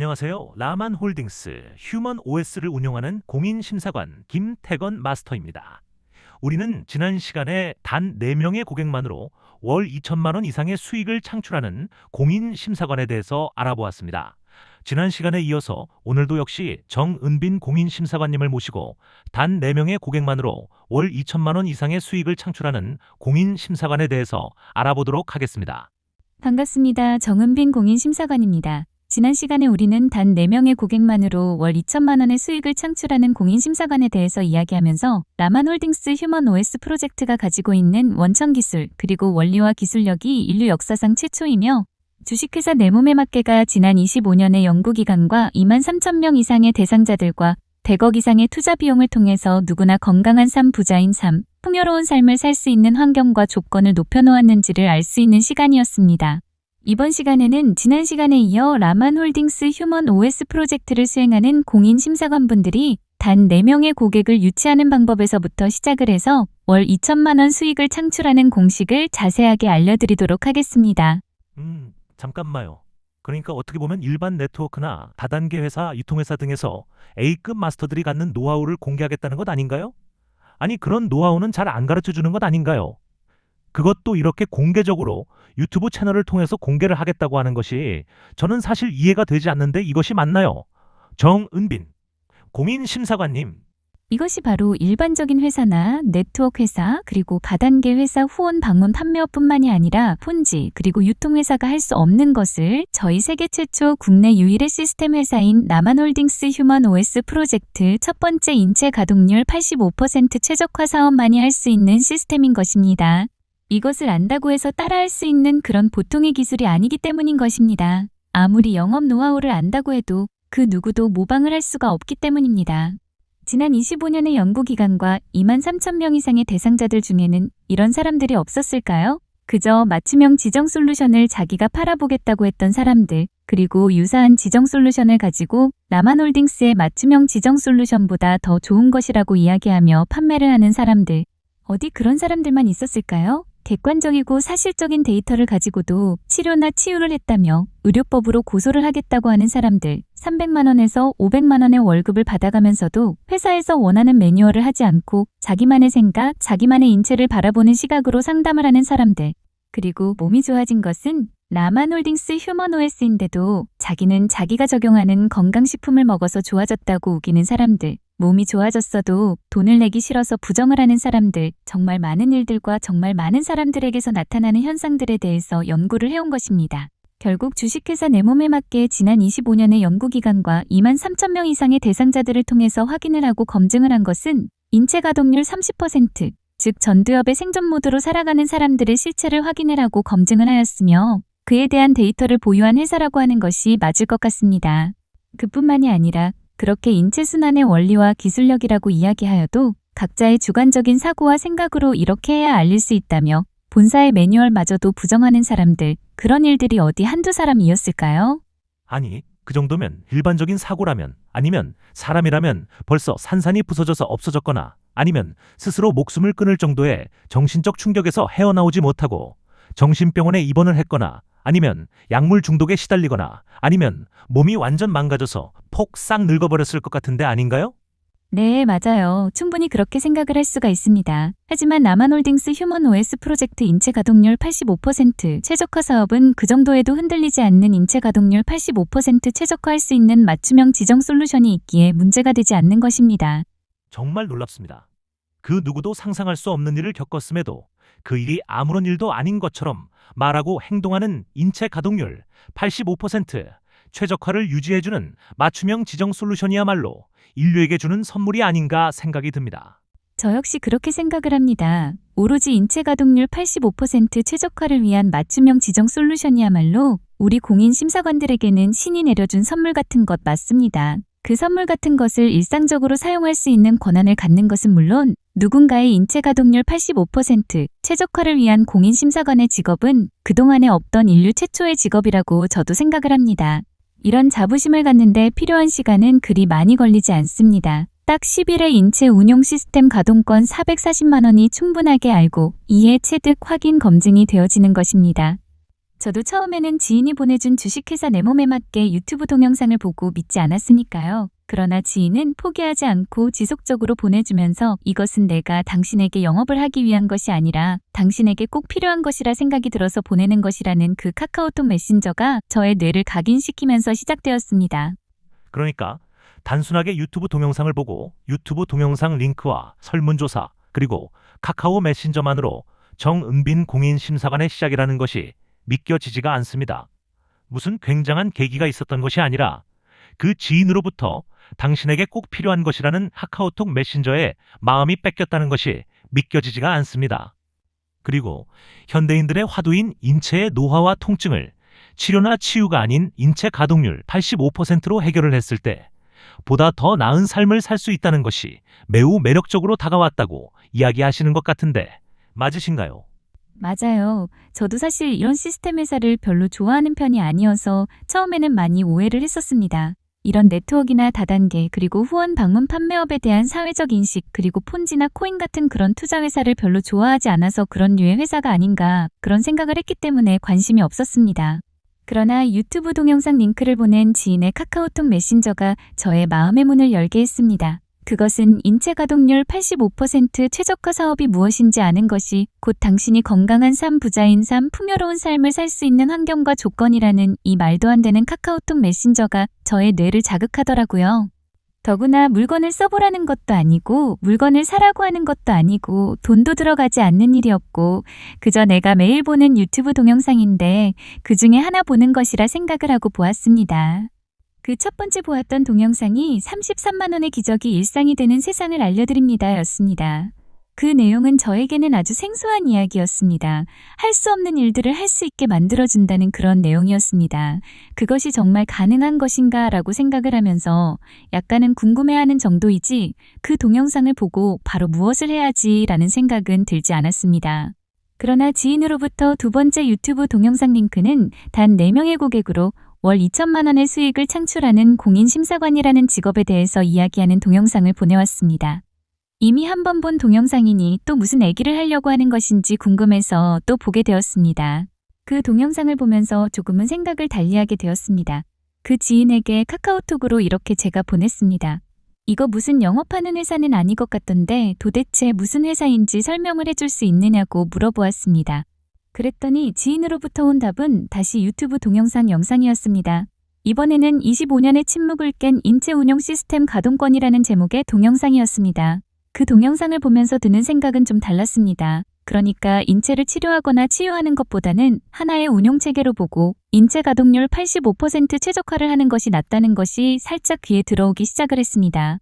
안녕하세요. 라만홀딩스 휴먼 OS를 운영하는 공인심사관 김태건 마스터입니다. 우리는 지난 시간에 단 4명의 고객만으로 월 2천만 원 이상의 수익을 창출하는 공인심사관에 대해서 알아보았습니다. 지난 시간에 이어서 오늘도 역시 정은빈 공인심사관님을 모시고 단 4명의 고객만으로 월 2천만 원 이상의 수익을 창출하는 공인심사관에 대해서 알아보도록 하겠습니다. 반갑습니다. 정은빈 공인심사관입니다. 지난 시간에 우리는 단 4명의 고객만으로 월 2천만 원의 수익을 창출하는 공인심사관에 대해서 이야기하면서 라만홀딩스 휴먼 OS 프로젝트가 가지고 있는 원천기술 그리고 원리와 기술력이 인류 역사상 최초이며 주식회사 내몸에맞게가 지난 25년의 연구기간과 2만 3천 명 이상의 대상자들과 100억 이상의 투자 비용을 통해서 누구나 건강한 삶, 부자인 삶, 풍요로운 삶을 살 수 있는 환경과 조건을 높여놓았는지를 알 수 있는 시간이었습니다. 이번 시간에는 지난 시간에 이어 라만홀딩스 휴먼 OS 프로젝트를 수행하는 공인심사관분들이 단 4명의 고객을 유치하는 방법에서부터 시작을 해서 월 2천만 원 수익을 창출하는 공식을 자세하게 알려드리도록 하겠습니다. 잠깐만요. 그러니까 어떻게 보면 일반 네트워크나 다단계 회사, 유통회사 등에서 A급 마스터들이 갖는 노하우를 공개하겠다는 것 아닌가요? 아니 그런 노하우는 잘 안 가르쳐주는 것 아닌가요? 그것도 이렇게 공개적으로 유튜브 채널을 통해서 공개를 하겠다고 하는 것이 저는 사실 이해가 되지 않는데 이것이 맞나요? 정은빈 공인심사관님. 이것이 바로 일반적인 회사나 네트워크 회사 그리고 다단계 회사 후원 방문 판매업뿐만이 아니라 폰지 그리고 유통회사가 할 수 없는 것을 저희 세계 최초 국내 유일의 시스템 회사인 라만홀딩스 휴먼 OS 프로젝트 첫 번째 인체 가동률 85% 최적화 사업만이 할 수 있는 시스템인 것입니다. 이것을 안다고 해서 따라할 수 있는 그런 보통의 기술이 아니기 때문인 것입니다. 아무리 영업 노하우를 안다고 해도 그 누구도 모방을 할 수가 없기 때문입니다. 지난 25년의 연구기간과 2만 3천 명 이상의 대상자들 중에는 이런 사람들이 없었을까요? 그저 맞춤형 지정 솔루션을 자기가 팔아보겠다고 했던 사람들, 그리고 유사한 지정 솔루션을 가지고 라만홀딩스의 맞춤형 지정 솔루션보다 더 좋은 것이라고 이야기하며 판매를 하는 사람들, 어디 그런 사람들만 있었을까요? 객관적이고 사실적인 데이터를 가지고도 치료나 치유를 했다며 의료법으로 고소를 하겠다고 하는 사람들, 300만 원에서 500만 원의 월급을 받아가면서도 회사에서 원하는 매뉴얼을 하지 않고 자기만의 생각, 자기만의 인체를 바라보는 시각으로 상담을 하는 사람들, 그리고 몸이 좋아진 것은 라만홀딩스 휴먼 OS인데도 자기는 자기가 적용하는 건강식품을 먹어서 좋아졌다고 우기는 사람들, 몸이 좋아졌어도 돈을 내기 싫어서 부정을 하는 사람들, 정말 많은 일들과 정말 많은 사람들에게서 나타나는 현상들에 대해서 연구를 해온 것입니다. 결국 주식회사 내몸에맞게 지난 25년의 연구기간과 2만 3천 명 이상의 대상자들을 통해서 확인을 하고 검증을 한 것은 인체 가동률 30%, 즉 전두엽의 생존 모드로 살아가는 사람들의 실체를 확인을 하고 검증을 하였으며 그에 대한 데이터를 보유한 회사라고 하는 것이 맞을 것 같습니다. 그뿐만이 아니라 그렇게 인체순환의 원리와 기술력이라고 이야기하여도 각자의 주관적인 사고와 생각으로 이렇게 해야 알릴 수 있다며 본사의 매뉴얼마저도 부정하는 사람들, 그런 일들이 어디 한두 사람이었을까요? 아니 그 정도면 일반적인 사고라면 아니면 사람이라면 벌써 산산이 부서져서 없어졌거나 아니면 스스로 목숨을 끊을 정도의 정신적 충격에서 헤어나오지 못하고 정신병원에 입원을 했거나 아니면 약물 중독에 시달리거나 아니면 몸이 완전 망가져서 폭 싹 늙어버렸을 것 같은데 아닌가요? 네, 맞아요. 충분히 그렇게 생각을 할 수가 있습니다. 하지만 라만홀딩스 휴먼 OS 프로젝트 인체 가동률 85% 최적화 사업은 그 정도에도 흔들리지 않는 인체 가동률 85% 최적화할 수 있는 맞춤형 지정 솔루션이 있기에 문제가 되지 않는 것입니다. 정말 놀랍습니다. 그 누구도 상상할 수 없는 일을 겪었음에도 그 일이 아무런 일도 아닌 것처럼 말하고 행동하는 인체 가동률 85% 최적화를 유지해주는 맞춤형 지정 솔루션이야말로 인류에게 주는 선물이 아닌가 생각이 듭니다. 저 역시 그렇게 생각을 합니다. 오로지 인체 가동률 85% 최적화를 위한 맞춤형 지정 솔루션이야말로 우리 공인심사관들에게는 신이 내려준 선물 같은 것 맞습니다. 그 선물 같은 것을 일상적으로 사용할 수 있는 권한을 갖는 것은 물론 누군가의 인체 가동률 85% 최적화를 위한 공인심사관의 직업은 그동안에 없던 인류 최초의 직업이라고 저도 생각을 합니다. 이런 자부심을 갖는데 필요한 시간은 그리 많이 걸리지 않습니다. 딱 10일의 인체 운용 시스템 가동권 440만 원이 충분하게 알고 이해, 체득, 확인, 검증이 되어지는 것입니다. 저도 처음에는 지인이 보내준 주식회사 내 몸에 맞게 유튜브 동영상을 보고 믿지 않았으니까요. 그러나 지인은 포기하지 않고 지속적으로 보내주면서 이것은 내가 당신에게 영업을 하기 위한 것이 아니라 당신에게 꼭 필요한 것이라 생각이 들어서 보내는 것이라는 그 카카오톡 메신저가 저의 뇌를 각인시키면서 시작되었습니다. 그러니까 단순하게 유튜브 동영상을 보고 유튜브 동영상 링크와 설문조사 그리고 카카오 메신저만으로 정은빈 공인심사관의 시작이라는 것이 믿겨지지가 않습니다. 무슨 굉장한 계기가 있었던 것이 아니라 그 지인으로부터 당신에게 꼭 필요한 것이라는 카카오톡 메신저에 마음이 뺏겼다는 것이 믿겨지지가 않습니다. 그리고 현대인들의 화두인 인체의 노화와 통증을 치료나 치유가 아닌 인체 가동률 85%로 해결을 했을 때 보다 더 나은 삶을 살 수 있다는 것이 매우 매력적으로 다가왔다고 이야기하시는 것 같은데 맞으신가요? 맞아요. 저도 사실 이런 시스템 회사를 별로 좋아하는 편이 아니어서 처음에는 많이 오해를 했었습니다. 이런 네트워크나 다단계 그리고 후원 방문 판매업에 대한 사회적 인식 그리고 폰지나 코인 같은 그런 투자 회사를 별로 좋아하지 않아서 그런 류의 회사가 아닌가 그런 생각을 했기 때문에 관심이 없었습니다. 그러나 유튜브 동영상 링크를 보낸 지인의 카카오톡 메신저가 저의 마음의 문을 열게 했습니다. 그것은 인체 가동률 85% 최적화 사업이 무엇인지 아는 것이 곧 당신이 건강한 삶, 부자인 삶, 풍요로운 삶을 살 수 있는 환경과 조건이라는 이 말도 안 되는 카카오톡 메신저가 저의 뇌를 자극하더라고요. 더구나 물건을 써보라는 것도 아니고 물건을 사라고 하는 것도 아니고 돈도 들어가지 않는 일이었고 그저 내가 매일 보는 유튜브 동영상인데 그 중에 하나 보는 것이라 생각을 하고 보았습니다. 그 첫 번째 보았던 동영상이 33만 원의 기적이 일상이 되는 세상을 알려드립니다 였습니다. 그 내용은 저에게는 아주 생소한 이야기였습니다. 할 수 없는 일들을 할 수 있게 만들어준다는 그런 내용이었습니다. 그것이 정말 가능한 것인가 라고 생각을 하면서 약간은 궁금해하는 정도이지 그 동영상을 보고 바로 무엇을 해야지 라는 생각은 들지 않았습니다. 그러나 지인으로부터 두 번째 유튜브 동영상 링크는 단 4명의 고객으로 월 2천만 원의 수익을 창출하는 공인심사관이라는 직업에 대해서 이야기하는 동영상을 보내왔습니다. 이미 한 번 본 동영상이니 또 무슨 얘기를 하려고 하는 것인지 궁금해서 또 보게 되었습니다. 그 동영상을 보면서 조금은 생각을 달리하게 되었습니다. 그 지인에게 카카오톡으로 이렇게 제가 보냈습니다. 이거 무슨 영업하는 회사는 아닌 것 같던데 도대체 무슨 회사인지 설명을 해줄 수 있느냐고 물어보았습니다. 그랬더니 지인으로부터 온 답은 다시 유튜브 동영상 영상이었습니다. 이번에는 25년의 침묵을 깬 인체 운용 시스템 가동권이라는 제목의 동영상이었습니다. 그 동영상을 보면서 드는 생각은 좀 달랐습니다. 그러니까 인체를 치료하거나 치유하는 것보다는 하나의 운용체계로 보고 인체 가동률 85% 최적화를 하는 것이 낫다는 것이 살짝 귀에 들어오기 시작을 했습니다.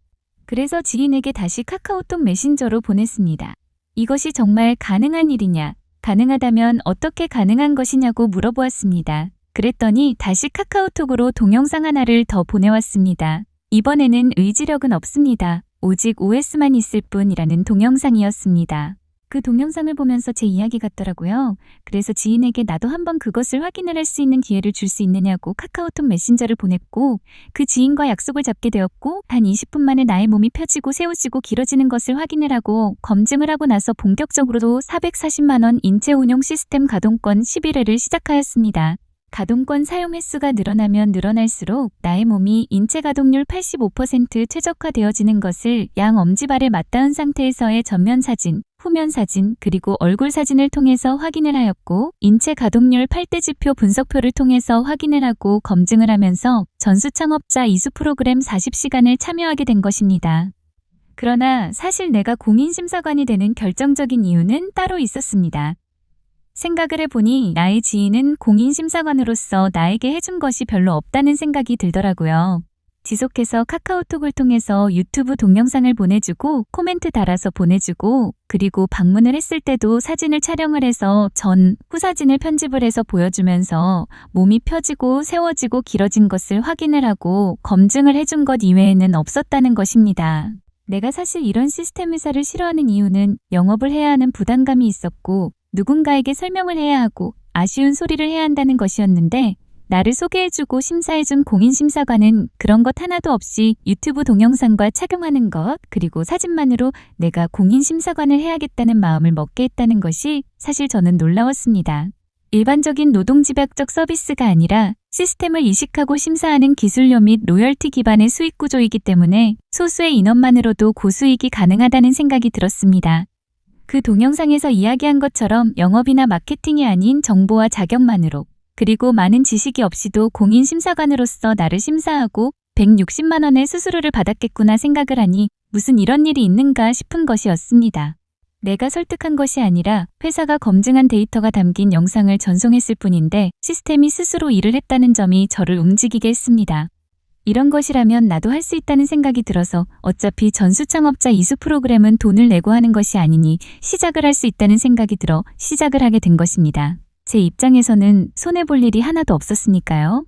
그래서 지인에게 다시 카카오톡 메신저로 보냈습니다. 이것이 정말 가능한 일이냐? 가능하다면 어떻게 가능한 것이냐고 물어보았습니다. 그랬더니 다시 카카오톡으로 동영상 하나를 더 보내왔습니다. 이번에는 의지력은 없습니다. 오직 OS만 있을 뿐이라는 동영상이었습니다. 그 동영상을 보면서 제 이야기 같더라고요. 그래서 지인에게 나도 한번 그것을 확인을 할 수 있는 기회를 줄 수 있느냐고 카카오톡 메신저를 보냈고 그 지인과 약속을 잡게 되었고 단 20분 만에 나의 몸이 펴지고 세워지고 길어지는 것을 확인을 하고 검증을 하고 나서 본격적으로도 440만 원 인체 운용 시스템 가동권 11회를 시작하였습니다. 가동권 사용 횟수가 늘어나면 늘어날수록 나의 몸이 인체 가동률 85% 최적화되어지는 것을 양 엄지발에 맞닿은 상태에서의 전면 사진, 후면 사진, 그리고 얼굴 사진을 통해서 확인을 하였고 인체 가동률 8대 지표 분석표를 통해서 확인을 하고 검증을 하면서 전수창업자 이수 프로그램 40시간을 참여하게 된 것입니다. 그러나 사실 내가 공인심사관이 되는 결정적인 이유는 따로 있었습니다. 생각을 해보니 나의 지인은 공인심사관으로서 나에게 해준 것이 별로 없다는 생각이 들더라고요. 지속해서 카카오톡을 통해서 유튜브 동영상을 보내주고 코멘트 달아서 보내주고 그리고 방문을 했을 때도 사진을 촬영을 해서 전, 후 사진을 편집을 해서 보여주면서 몸이 펴지고 세워지고 길어진 것을 확인을 하고 검증을 해준 것 이외에는 없었다는 것입니다. 내가 사실 이런 시스템 회사를 싫어하는 이유는 영업을 해야 하는 부담감이 있었고 누군가에게 설명을 해야 하고 아쉬운 소리를 해야 한다는 것이었는데 나를 소개해주고 심사해준 공인심사관은 그런 것 하나도 없이 유튜브 동영상과 착용하는 것 그리고 사진만으로 내가 공인심사관을 해야겠다는 마음을 먹게 했다는 것이 사실 저는 놀라웠습니다. 일반적인 노동집약적 서비스가 아니라 시스템을 이식하고 심사하는 기술료 및 로열티 기반의 수익 구조이기 때문에 소수의 인원만으로도 고수익이 가능하다는 생각이 들었습니다. 그 동영상에서 이야기한 것처럼 영업이나 마케팅이 아닌 정보와 자격만으로 그리고 많은 지식이 없이도 공인심사관으로서 나를 심사하고 160만 원의 수수료를 받았겠구나 생각을 하니 무슨 이런 일이 있는가 싶은 것이었습니다. 내가 설득한 것이 아니라 회사가 검증한 데이터가 담긴 영상을 전송했을 뿐인데 시스템이 스스로 일을 했다는 점이 저를 움직이게 했습니다. 이런 것이라면 나도 할 수 있다는 생각이 들어서 어차피 전수창업자 이수 프로그램은 돈을 내고 하는 것이 아니니 시작을 할 수 있다는 생각이 들어 시작을 하게 된 것입니다. 제 입장에서는 손해볼 일이 하나도 없었으니까요.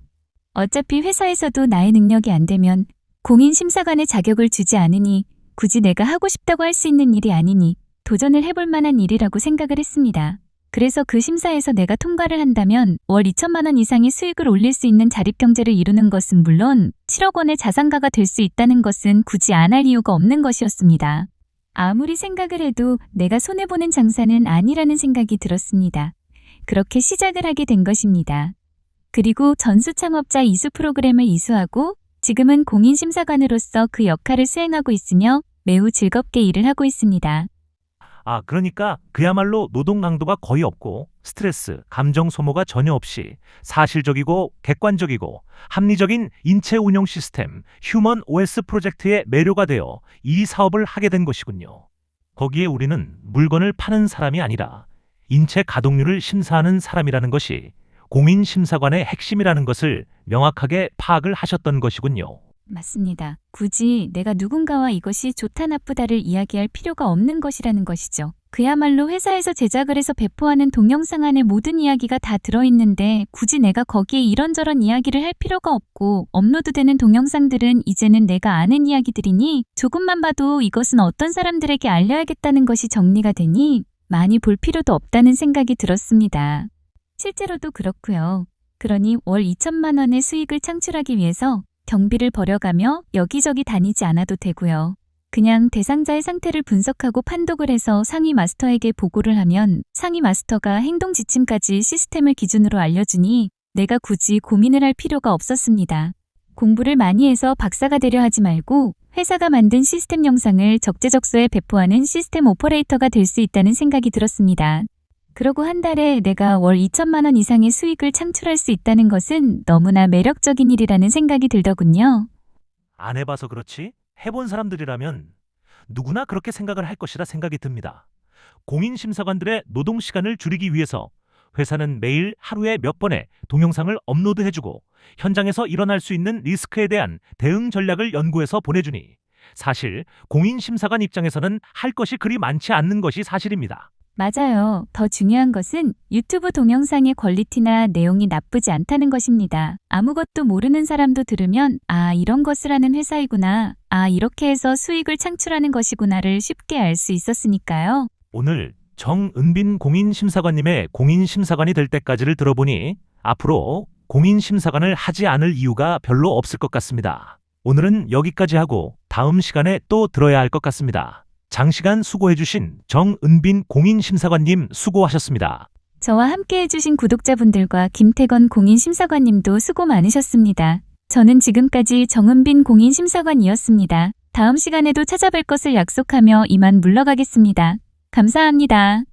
어차피 회사에서도 나의 능력이 안 되면 공인심사관의 자격을 주지 않으니 굳이 내가 하고 싶다고 할 수 있는 일이 아니니 도전을 해볼 만한 일이라고 생각을 했습니다. 그래서 그 심사에서 내가 통과를 한다면 월 2천만 원 이상의 수익을 올릴 수 있는 자립경제를 이루는 것은 물론 7억 원의 자산가가 될 수 있다는 것은 굳이 안 할 이유가 없는 것이었습니다. 아무리 생각을 해도 내가 손해보는 장사는 아니라는 생각이 들었습니다. 그렇게 시작을 하게 된 것입니다. 그리고 전수창업자 이수 프로그램을 이수하고 지금은 공인심사관으로서 그 역할을 수행하고 있으며 매우 즐겁게 일을 하고 있습니다. 그러니까 그야말로 노동 강도가 거의 없고 스트레스, 감정 소모가 전혀 없이 사실적이고 객관적이고 합리적인 인체 운영 시스템 휴먼 OS 프로젝트에 매료가 되어 이 사업을 하게 된 것이군요. 거기에 우리는 물건을 파는 사람이 아니라 인체 가동률을 심사하는 사람이라는 것이 공인심사관의 핵심이라는 것을 명확하게 파악을 하셨던 것이군요. 맞습니다. 굳이 내가 누군가와 이것이 좋다 나쁘다를 이야기할 필요가 없는 것이라는 것이죠. 그야말로 회사에서 제작을 해서 배포하는 동영상 안에 모든 이야기가 다 들어있는데 굳이 내가 거기에 이런저런 이야기를 할 필요가 없고 업로드되는 동영상들은 이제는 내가 아는 이야기들이니 조금만 봐도 이것은 어떤 사람들에게 알려야겠다는 것이 정리가 되니 많이 볼 필요도 없다는 생각이 들었습니다. 실제로도 그렇고요. 그러니 월 2천만 원의 수익을 창출하기 위해서 경비를 벌여가며 여기저기 다니지 않아도 되고요. 그냥 대상자의 상태를 분석하고 판독을 해서 상위 마스터에게 보고를 하면 상위 마스터가 행동 지침까지 시스템을 기준으로 알려주니 내가 굳이 고민을 할 필요가 없었습니다. 공부를 많이 해서 박사가 되려 하지 말고 회사가 만든 시스템 영상을 적재적소에 배포하는 시스템 오퍼레이터가 될 수 있다는 생각이 들었습니다. 그러고 한 달에 내가 월 2천만 원 이상의 수익을 창출할 수 있다는 것은 너무나 매력적인 일이라는 생각이 들더군요. 안 해봐서 그렇지 해본 사람들이라면 누구나 그렇게 생각을 할 것이라 생각이 듭니다. 공인심사관들의 노동시간을 줄이기 위해서 회사는 매일 하루에 몇 번의 동영상을 업로드해주고 현장에서 일어날 수 있는 리스크에 대한 대응 전략을 연구해서 보내주니 사실 공인심사관 입장에서는 할 것이 그리 많지 않는 것이 사실입니다. 맞아요. 더 중요한 것은 유튜브 동영상의 퀄리티나 내용이 나쁘지 않다는 것입니다. 아무것도 모르는 사람도 들으면 이런 것을 하는 회사이구나. 이렇게 해서 수익을 창출하는 것이구나를 쉽게 알 수 있었으니까요. 오늘 정은빈 공인심사관님의 공인심사관이 될 때까지를 들어보니 앞으로 공인심사관을 하지 않을 이유가 별로 없을 것 같습니다. 오늘은 여기까지 하고 다음 시간에 또 들어야 할 것 같습니다. 장시간 수고해주신 정은빈 공인심사관님 수고하셨습니다. 저와 함께 해주신 구독자분들과 김태건 공인심사관님도 수고 많으셨습니다. 저는 지금까지 정은빈 공인심사관이었습니다. 다음 시간에도 찾아뵐 것을 약속하며 이만 물러가겠습니다. 감사합니다.